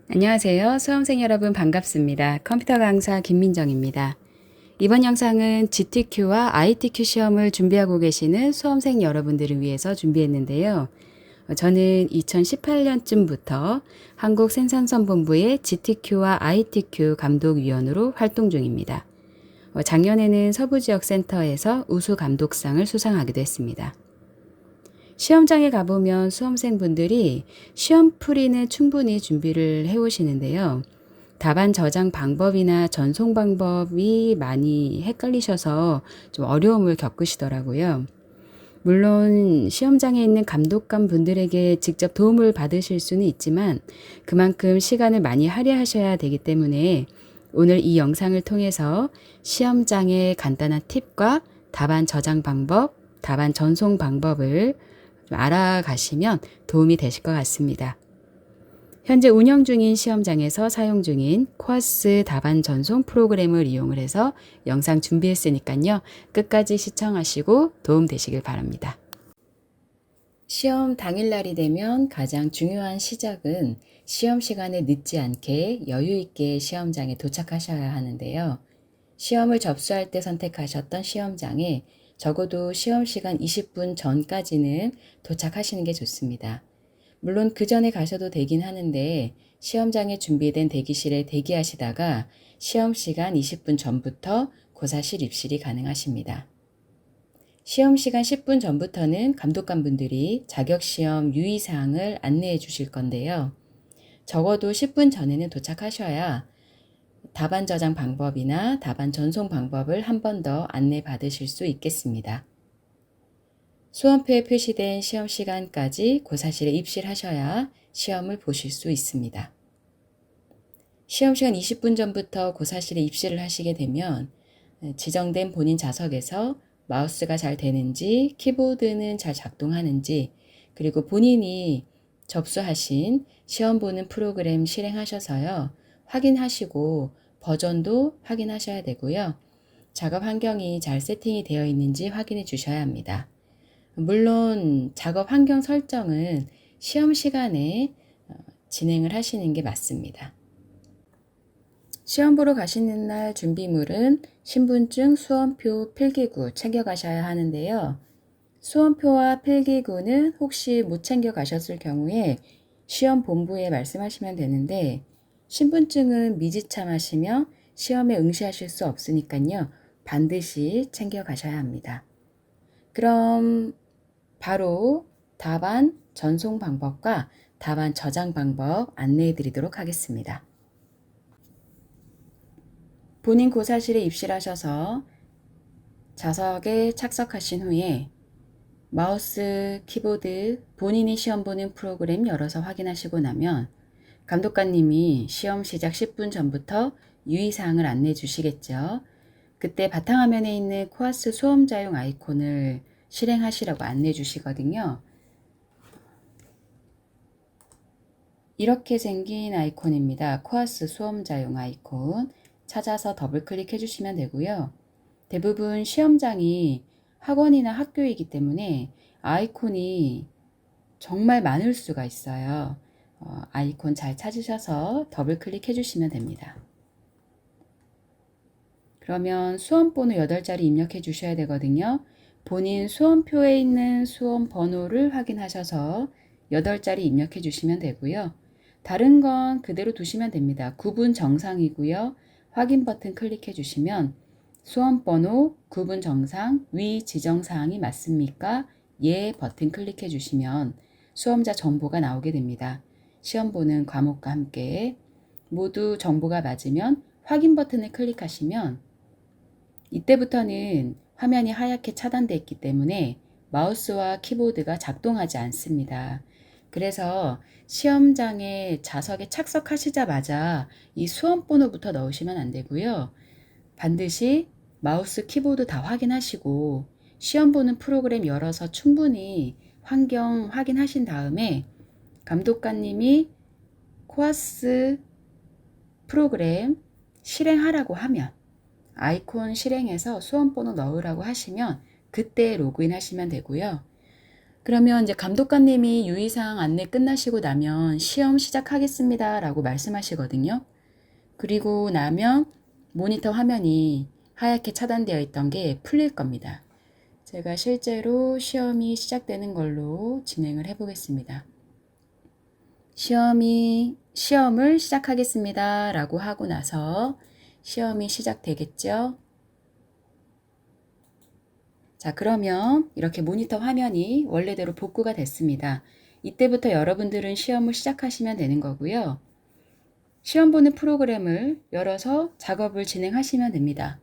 안녕하세요. 수험생 여러분 반갑습니다. 컴퓨터 강사 김민정입니다. 이번 영상은 GTQ와 ITQ 시험을 준비하고 계시는 수험생 여러분들을 위해서 준비했는데요. 저는 2018년쯤부터 한국생산선본부의 GTQ와 ITQ 감독위원으로 활동 중입니다. 작년에는 서부지역센터에서 우수 감독상을 수상하기도 했습니다. 시험장에 가보면 수험생분들이 시험풀이는 충분히 준비를 해오시는데요. 답안 저장 방법이나 전송 방법이 많이 헷갈리셔서 좀 어려움을 겪으시더라고요. 물론 시험장에 있는 감독관 분들에게 직접 도움을 받으실 수는 있지만 그만큼 시간을 많이 할애하셔야 되기 때문에 오늘 이 영상을 통해서 시험장의 간단한 팁과 답안 저장 방법, 답안 전송 방법을 좀 알아가시면 도움이 되실 것 같습니다. 현재 운영 중인 시험장에서 사용 중인 코아스 답안 전송 프로그램을 이용을 해서 영상 준비했으니까요. 끝까지 시청하시고 도움 되시길 바랍니다. 시험 당일날이 되면 가장 중요한 시작은 시험 시간에 늦지 않게 여유 있게 시험장에 도착하셔야 하는데요. 시험을 접수할 때 선택하셨던 시험장에 적어도 시험 시간 20분 전까지는 도착하시는 게 좋습니다. 물론 그 전에 가셔도 되긴 하는데 시험장에 준비된 대기실에 대기하시다가 시험 시간 20분 전부터 고사실 입실이 가능하십니다. 시험 시간 10분 전부터는 감독관 분들이 자격시험 유의사항을 안내해 주실 건데요. 적어도 10분 전에는 도착하셔야 답안 저장 방법이나 답안 전송 방법을 한 번 더 안내 받으실 수 있겠습니다. 수험표에 표시된 시험 시간까지 고사실에 입실하셔야 시험을 보실 수 있습니다. 시험 시간 20분 전부터 고사실에 입실을 하시게 되면 지정된 본인 좌석에서 마우스가 잘 되는지, 키보드는 잘 작동하는지, 그리고 본인이 접수하신 시험 보는 프로그램 실행하셔서요. 확인하시고 버전도 확인하셔야 되고요. 작업 환경이 잘 세팅이 되어 있는지 확인해 주셔야 합니다. 물론 작업 환경 설정은 시험 시간에 진행을 하시는 게 맞습니다. 시험 보러 가시는 날 준비물은 신분증, 수험표, 필기구 챙겨가셔야 하는데요. 수험표와 필기구는 혹시 못 챙겨 가셨을 경우에 시험 본부에 말씀하시면 되는데 신분증은 미지참하시면 시험에 응시하실 수 없으니까요. 반드시 챙겨 가셔야 합니다. 그럼 바로 답안 전송 방법과 답안 저장 방법 안내해 드리도록 하겠습니다. 본인 고사실에 입실하셔서 좌석에 착석하신 후에 마우스, 키보드, 본인이 시험 보는 프로그램 열어서 확인하시고 나면 감독관님이 시험 시작 10분 전부터 유의사항을 안내해 주시겠죠. 그때 바탕화면에 있는 코아스 수험자용 아이콘을 실행하시라고 안내해 주시거든요. 이렇게 생긴 아이콘입니다. 코아스 수험자용 아이콘 찾아서 더블 클릭해 주시면 되고요. 대부분 시험장이 학원이나 학교이기 때문에 아이콘이 정말 많을 수가 있어요. 아이콘 잘 찾으셔서 더블 클릭해 주시면 됩니다. 그러면 수험번호 8자리 입력해 주셔야 되거든요. 본인 수험표에 있는 수험 번호를 확인하셔서 8자리 입력해 주시면 되고요. 다른 건 그대로 두시면 됩니다. 구분 정상이고요. 확인 버튼 클릭해 주시면 수험번호, 구분 정상, 위 지정사항이 맞습니까? 예 버튼 클릭해 주시면 수험자 정보가 나오게 됩니다. 시험 보는 과목과 함께 모두 정보가 맞으면 확인 버튼을 클릭하시면 이때부터는 화면이 하얗게 차단되어 있기 때문에 마우스와 키보드가 작동하지 않습니다. 그래서 시험장에 좌석에 착석하시자마자 이 수험번호부터 넣으시면 안 되고요. 반드시 마우스, 키보드 다 확인하시고 시험 보는 프로그램 열어서 충분히 환경 확인하신 다음에 감독관님이 코아스 프로그램 실행하라고 하면 아이콘 실행해서 수험번호 넣으라고 하시면 그때 로그인 하시면 되고요. 그러면 이제 감독관님이 유의사항 안내 끝나시고 나면 시험 시작하겠습니다 라고 말씀하시거든요. 그리고 나면 모니터 화면이 하얗게 차단되어 있던 게 풀릴 겁니다. 제가 실제로 시험이 시작되는 걸로 진행을 해 보겠습니다. 시험을 시작하겠습니다 라고 하고 나서 시험이 시작되겠죠. 자, 그러면 이렇게 모니터 화면이 원래대로 복구가 됐습니다. 이때부터 여러분들은 시험을 시작하시면 되는 거고요. 시험 보는 프로그램을 열어서 작업을 진행하시면 됩니다.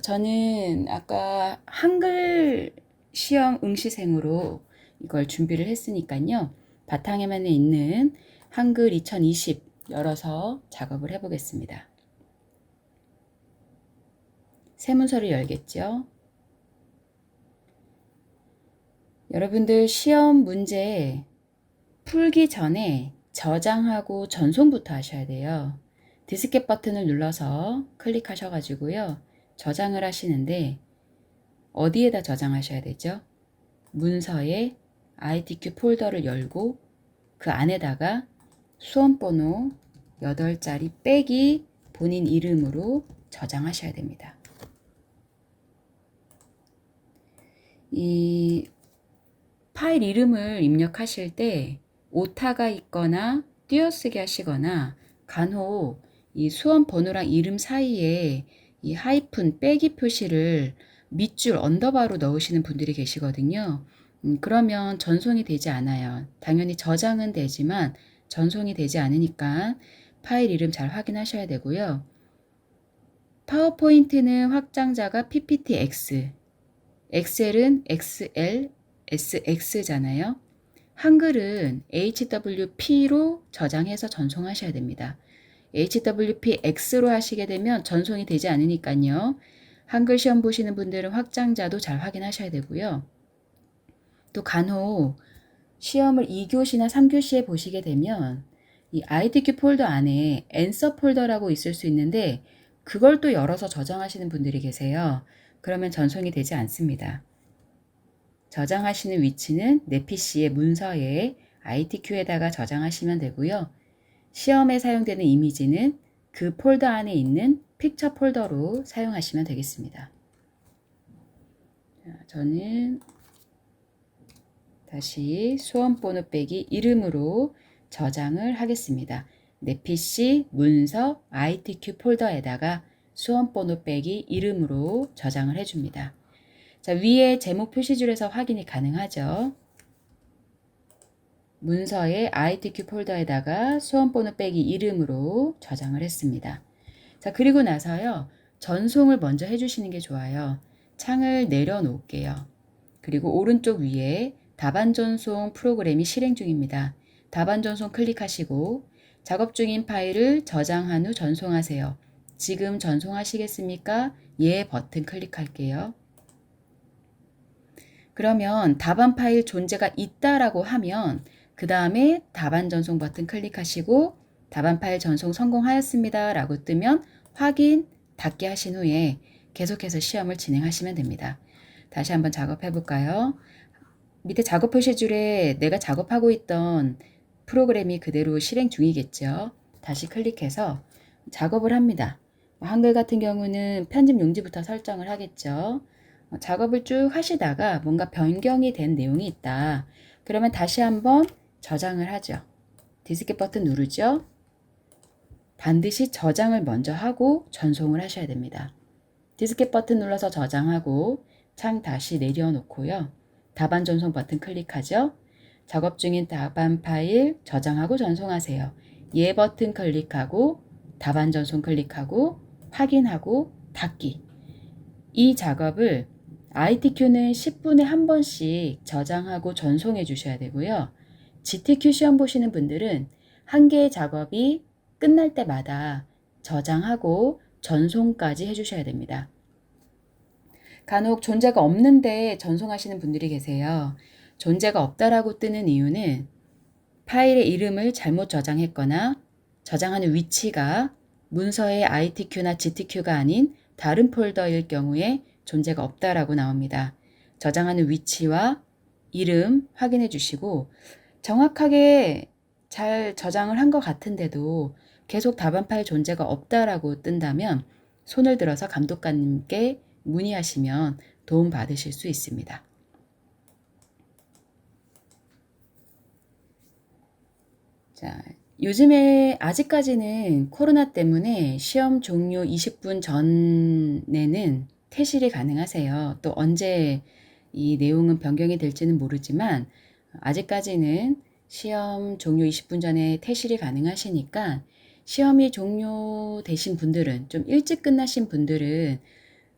저는 아까 한글 시험 응시생으로 이걸 준비를 했으니까요. 바탕화면에 있는 한글 2020 열어서 작업을 해보겠습니다. 새 문서를 열겠죠. 여러분들 시험 문제 풀기 전에 저장하고 전송부터 하셔야 돼요. 디스켓 버튼을 눌러서 클릭하셔가지고요. 저장을 하시는데 어디에다 저장하셔야 되죠? 문서에 ITQ 폴더를 열고 그 안에다가 수험번호 8자리 빼기 본인 이름으로 저장하셔야 됩니다. 이 파일 이름을 입력하실 때 오타가 있거나 띄어쓰기 하시거나 간혹 이 수험 번호랑 이름 사이에 이 하이픈 빼기 표시를 밑줄 언더바로 넣으시는 분들이 계시거든요. 그러면 전송이 되지 않아요. 당연히 저장은 되지만 전송이 되지 않으니까 파일 이름 잘 확인하셔야 되고요. 파워포인트는 확장자가 PPTX, 엑셀은 XL, SX잖아요. 한글은 HWP로 저장해서 전송하셔야 됩니다. HWPX로 하시게 되면 전송이 되지 않으니까요. 한글 시험 보시는 분들은 확장자도 잘 확인하셔야 되고요. 또 간혹 시험을 2교시나 3교시에 보시게 되면 이 ITQ 폴더 안에 앤서 폴더라고 있을 수 있는데 그걸 또 열어서 저장하시는 분들이 계세요. 그러면 전송이 되지 않습니다. 저장하시는 위치는 내 PC의 문서에 ITQ에다가 저장하시면 되고요. 시험에 사용되는 이미지는 그 폴더 안에 있는 픽처 폴더로 사용하시면 되겠습니다. 저는 다시 수험번호 빼기 이름으로 저장을 하겠습니다. 내 PC 문서 ITQ 폴더에다가 수험번호 빼기 이름으로 저장을 해줍니다. 자, 위에 제목 표시줄에서 확인이 가능하죠. 문서의 ITQ 폴더에다가 수험번호 빼기 이름으로 저장을 했습니다. 자, 그리고 나서요. 전송을 먼저 해주시는 게 좋아요. 창을 내려놓을게요. 그리고 오른쪽 위에 답안 전송 프로그램이 실행 중입니다. 답안 전송 클릭하시고 작업 중인 파일을 저장한 후 전송하세요. 지금 전송하시겠습니까? 예 버튼 클릭할게요. 그러면 답안 파일 존재가 있다라고 하면 그 다음에 답안 전송 버튼 클릭하시고 답안 파일 전송 성공하였습니다 라고 뜨면 확인 닫기 하신 후에 계속해서 시험을 진행하시면 됩니다. 다시 한번 작업해 볼까요? 밑에 작업 표시줄에 내가 작업하고 있던 프로그램이 그대로 실행 중이겠죠. 다시 클릭해서 작업을 합니다. 한글 같은 경우는 편집 용지부터 설정을 하겠죠. 작업을 쭉 하시다가 뭔가 변경이 된 내용이 있다. 그러면 다시 한번 저장을 하죠. 디스켓 버튼 누르죠. 반드시 저장을 먼저 하고 전송을 하셔야 됩니다. 디스켓 버튼 눌러서 저장하고 창 다시 내려놓고요. 답안 전송 버튼 클릭하죠. 작업 중인 답안 파일 저장하고 전송하세요. 예 버튼 클릭하고 답안 전송 클릭하고 확인하고 닫기. 이 작업을 ITQ는 10분에 한 번씩 저장하고 전송해 주셔야 되고요. GTQ 시험 보시는 분들은 한 개의 작업이 끝날 때마다 저장하고 전송까지 해주셔야 됩니다. 간혹 존재가 없는데 전송하시는 분들이 계세요. 존재가 없다라고 뜨는 이유는 파일의 이름을 잘못 저장했거나 저장하는 위치가 문서의 ITQ나 GTQ가 아닌 다른 폴더일 경우에 존재가 없다라고 나옵니다. 저장하는 위치와 이름 확인해 주시고 정확하게 잘 저장을 한 것 같은데도 계속 답안 파일 존재가 없다라고 뜬다면 손을 들어서 감독관님께 문의하시면 도움 받으실 수 있습니다. 자, 요즘에 아직까지는 코로나 때문에 시험 종료 20분 전에는 퇴실이 가능하세요. 또 언제 이 내용은 변경이 될지는 모르지만 아직까지는 시험 종료 20분 전에 퇴실이 가능하시니까 시험이 종료되신 분들은 좀 일찍 끝나신 분들은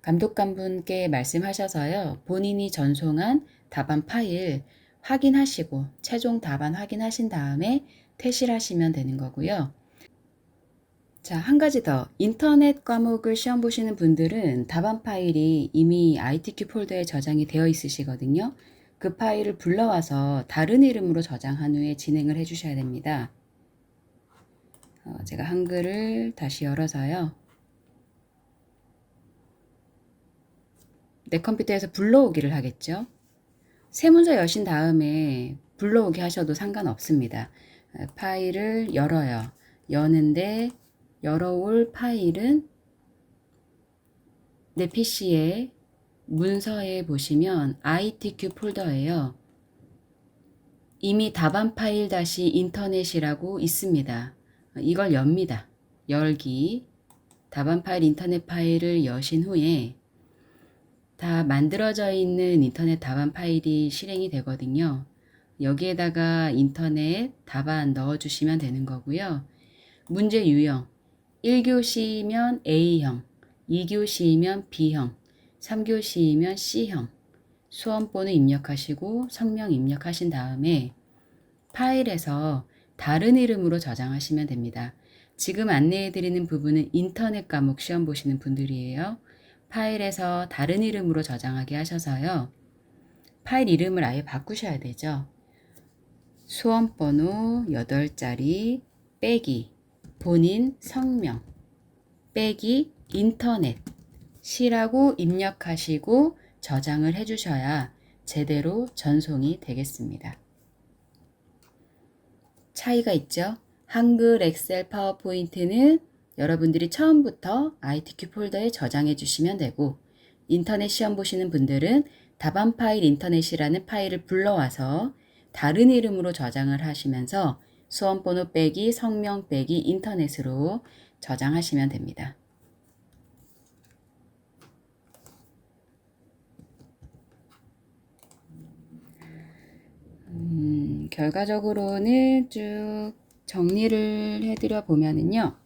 감독관분께 말씀하셔서요. 본인이 전송한 답안 파일 확인하시고 최종 답안 확인하신 다음에 퇴실하시면 되는 거고요. 자, 한 가지 더. 인터넷 과목을 시험 보시는 분들은 답안 파일이 이미 ITQ 폴더에 저장이 되어 있으시거든요. 그 파일을 불러와서 다른 이름으로 저장한 후에 진행을 해주셔야 됩니다. 제가 한글을 다시 열어서요. 내 컴퓨터에서 불러오기를 하겠죠. 새 문서 여신 다음에 불러오게 하셔도 상관없습니다. 파일을 열어요. 여는데 열어올 파일은 내 PC에 문서에 보시면 ITQ 폴더예요. 이미 답안 파일 다시 인터넷이라고 있습니다. 이걸 엽니다. 열기, 답안 파일 인터넷 파일을 여신 후에 다 만들어져 있는 인터넷 답안 파일이 실행이 되거든요. 여기에다가 인터넷 답안 넣어주시면 되는 거고요. 문제 유형, 1교시면 A형, 2교시면 B형, 3교시면 C형, 수험번호 입력하시고 성명 입력하신 다음에 파일에서 다른 이름으로 저장하시면 됩니다. 지금 안내해드리는 부분은 인터넷 과목 시험 보시는 분들이에요. 파일에서 다른 이름으로 저장하게 하셔서요. 파일 이름을 아예 바꾸셔야 되죠. 수험번호 8자리 빼기 본인 성명 빼기 인터넷 시라고 입력하시고 저장을 해주셔야 제대로 전송이 되겠습니다. 차이가 있죠? 한글, 엑셀, 파워포인트는 여러분들이 처음부터 ITQ 폴더에 저장해 주시면 되고 인터넷 시험 보시는 분들은 답안 파일 인터넷이라는 파일을 불러와서 다른 이름으로 저장을 하시면서 수험번호 빼기 성명 빼기 인터넷으로 저장하시면 됩니다. 결과적으로는 쭉 정리를 해드려 보면은요.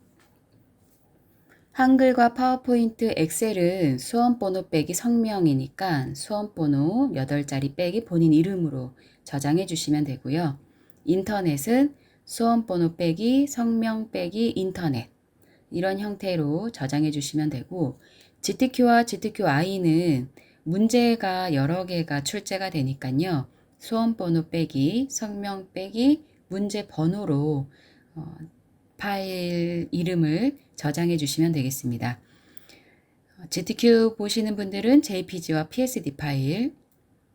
한글과 파워포인트, 엑셀은 수험번호 빼기 성명이니까 수험번호 8자리 빼기 본인 이름으로 저장해 주시면 되고요. 인터넷은 수험번호 빼기 성명 빼기 인터넷 이런 형태로 저장해 주시면 되고 GTQ와 GTQI는 문제가 여러 개가 출제가 되니까요. 수험번호 빼기 성명 빼기 문제 번호로 파일 이름을 저장해 주시면 되겠습니다. GTQ 보시는 분들은 JPG와 PSD 파일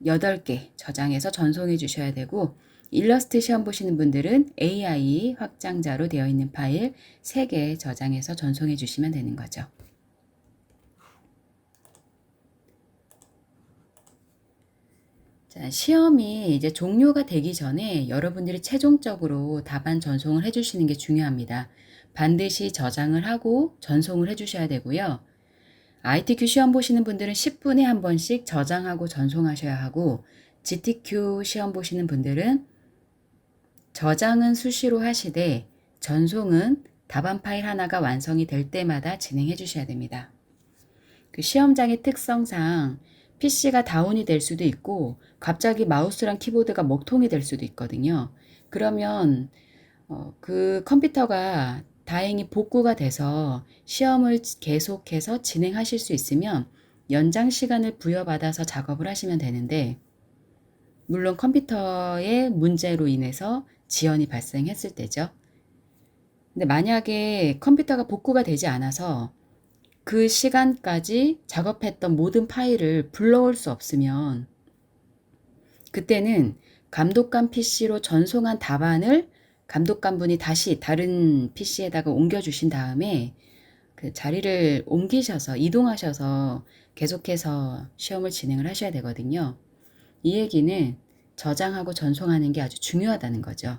8개 저장해서 전송해 주셔야 되고 일러스트 시험 보시는 분들은 AI 확장자로 되어 있는 파일 3개 저장해서 전송해 주시면 되는 거죠. 자, 시험이 이제 종료가 되기 전에 여러분들이 최종적으로 답안 전송을 해주시는 게 중요합니다. 반드시 저장을 하고 전송을 해주셔야 되고요. ITQ 시험 보시는 분들은 10분에 한 번씩 저장하고 전송하셔야 하고 GTQ 시험 보시는 분들은 저장은 수시로 하시되 전송은 답안 파일 하나가 완성이 될 때마다 진행해 주셔야 됩니다. 그 시험장의 특성상 PC가 다운이 될 수도 있고 갑자기 마우스랑 키보드가 먹통이 될 수도 있거든요. 그러면 그 컴퓨터가 다행히 복구가 돼서 시험을 계속해서 진행하실 수 있으면 연장 시간을 부여받아서 작업을 하시면 되는데 물론 컴퓨터의 문제로 인해서 지연이 발생했을 때죠. 근데 만약에 컴퓨터가 복구가 되지 않아서 그 시간까지 작업했던 모든 파일을 불러올 수 없으면 그때는 감독관 PC로 전송한 답안을 감독관분이 다시 다른 PC에다가 옮겨주신 다음에 그 자리를 옮기셔서 이동하셔서 계속해서 시험을 진행을 하셔야 되거든요. 이 얘기는 저장하고 전송하는 게 아주 중요하다는 거죠.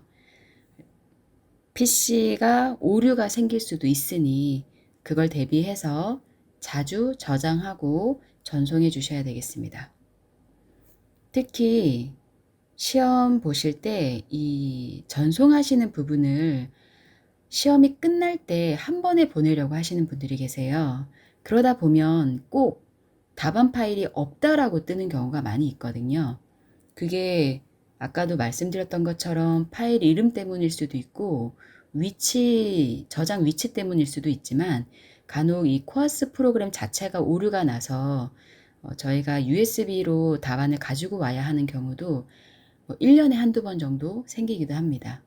PC가 오류가 생길 수도 있으니 그걸 대비해서 자주 저장하고 전송해 주셔야 되겠습니다. 특히 시험 보실 때 이 전송하시는 부분을 시험이 끝날 때 한 번에 보내려고 하시는 분들이 계세요. 그러다 보면 꼭 답안 파일이 없다라고 뜨는 경우가 많이 있거든요. 그게 아까도 말씀드렸던 것처럼 파일 이름 때문일 수도 있고 저장 위치 때문일 수도 있지만 간혹 이 코아스 프로그램 자체가 오류가 나서 저희가 USB로 답안을 가지고 와야 하는 경우도 1년에 한두 번 정도 생기기도 합니다.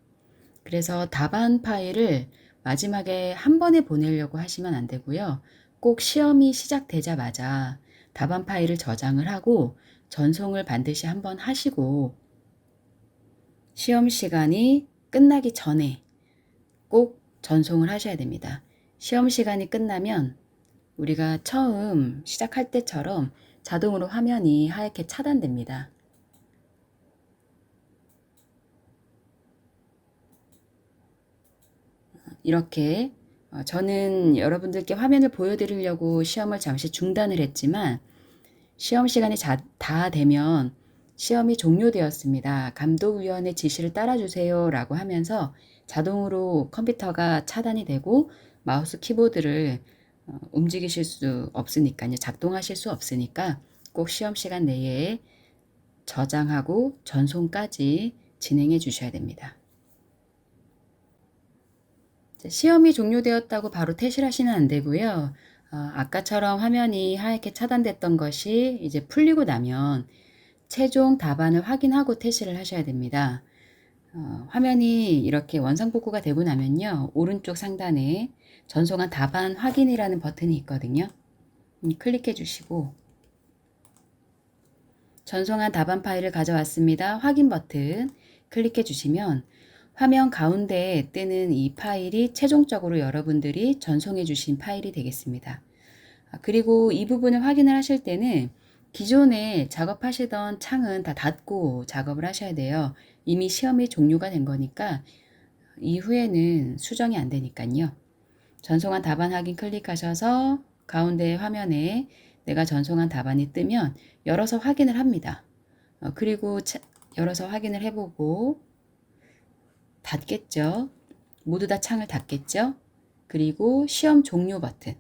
그래서 답안 파일을 마지막에 한 번에 보내려고 하시면 안 되고요. 꼭 시험이 시작되자마자 답안 파일을 저장을 하고 전송을 반드시 한번 하시고 시험 시간이 끝나기 전에 꼭 전송을 하셔야 됩니다. 시험 시간이 끝나면 우리가 처음 시작할 때처럼 자동으로 화면이 하얗게 차단됩니다. 이렇게 저는 여러분들께 화면을 보여드리려고 시험을 잠시 중단을 했지만 시험 시간이 다 되면 시험이 종료되었습니다. 감독위원의 지시를 따라주세요 라고 하면서 자동으로 컴퓨터가 차단이 되고 마우스 키보드를 움직이실 수 없으니까요. 작동하실 수 없으니까 꼭 시험 시간 내에 저장하고 전송까지 진행해 주셔야 됩니다. 시험이 종료되었다고 바로 퇴실 하시면 안 되고요. 아까처럼 화면이 하얗게 차단됐던 것이 이제 풀리고 나면 최종 답안을 확인하고 퇴실을 하셔야 됩니다. 화면이 이렇게 원상복구가 되고 나면요. 오른쪽 상단에 전송한 답안 확인이라는 버튼이 있거든요. 클릭해 주시고 전송한 답안 파일을 가져왔습니다. 확인 버튼 클릭해 주시면 화면 가운데에 뜨는 이 파일이 최종적으로 여러분들이 전송해 주신 파일이 되겠습니다. 그리고 이 부분을 확인을 하실 때는 기존에 작업하시던 창은 다 닫고 작업을 하셔야 돼요. 이미 시험이 종료가 된 거니까 이후에는 수정이 안 되니까요. 전송한 답안 확인 클릭하셔서 가운데 화면에 내가 전송한 답안이 뜨면 열어서 확인을 합니다. 그리고 열어서 확인을 해보고 닫겠죠. 모두 다 창을 닫겠죠. 그리고 시험 종료 버튼.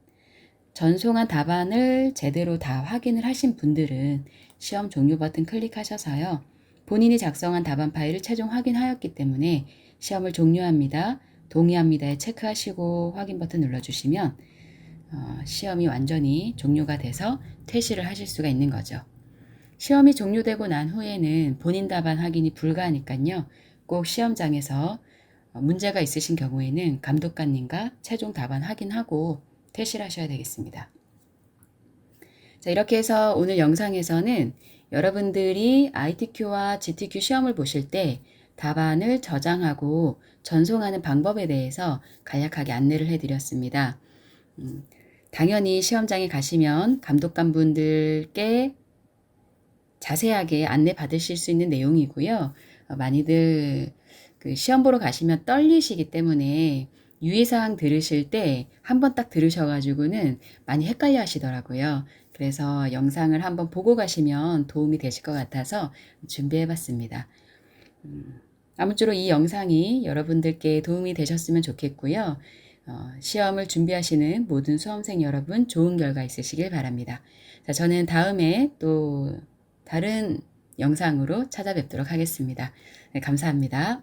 전송한 답안을 제대로 다 확인을 하신 분들은 시험 종료 버튼 클릭하셔서요. 본인이 작성한 답안 파일을 최종 확인하였기 때문에 시험을 종료합니다. 동의합니다에 체크하시고 확인 버튼 눌러주시면 시험이 완전히 종료가 돼서 퇴실을 하실 수가 있는 거죠. 시험이 종료되고 난 후에는 본인 답안 확인이 불가하니까요. 꼭 시험장에서 문제가 있으신 경우에는 감독관님과 최종 답안 확인하고 퇴실하셔야 되겠습니다. 자, 이렇게 해서 오늘 영상에서는 여러분들이 ITQ와 GTQ 시험을 보실 때 답안을 저장하고 전송하는 방법에 대해서 간략하게 안내를 해드렸습니다. 당연히 시험장에 가시면 감독관분들께 자세하게 안내 받으실 수 있는 내용이고요. 많이들 그 시험 보러 가시면 떨리시기 때문에 유의사항 들으실 때 한번 딱 들으셔가지고는 많이 헷갈려 하시더라고요. 그래서 영상을 한번 보고 가시면 도움이 되실 것 같아서 준비해 봤습니다. 아무쪼록 이 영상이 여러분들께 도움이 되셨으면 좋겠고요. 시험을 준비하시는 모든 수험생 여러분 좋은 결과 있으시길 바랍니다. 자, 저는 다음에 또 다른 영상으로 찾아뵙도록 하겠습니다. 네, 감사합니다.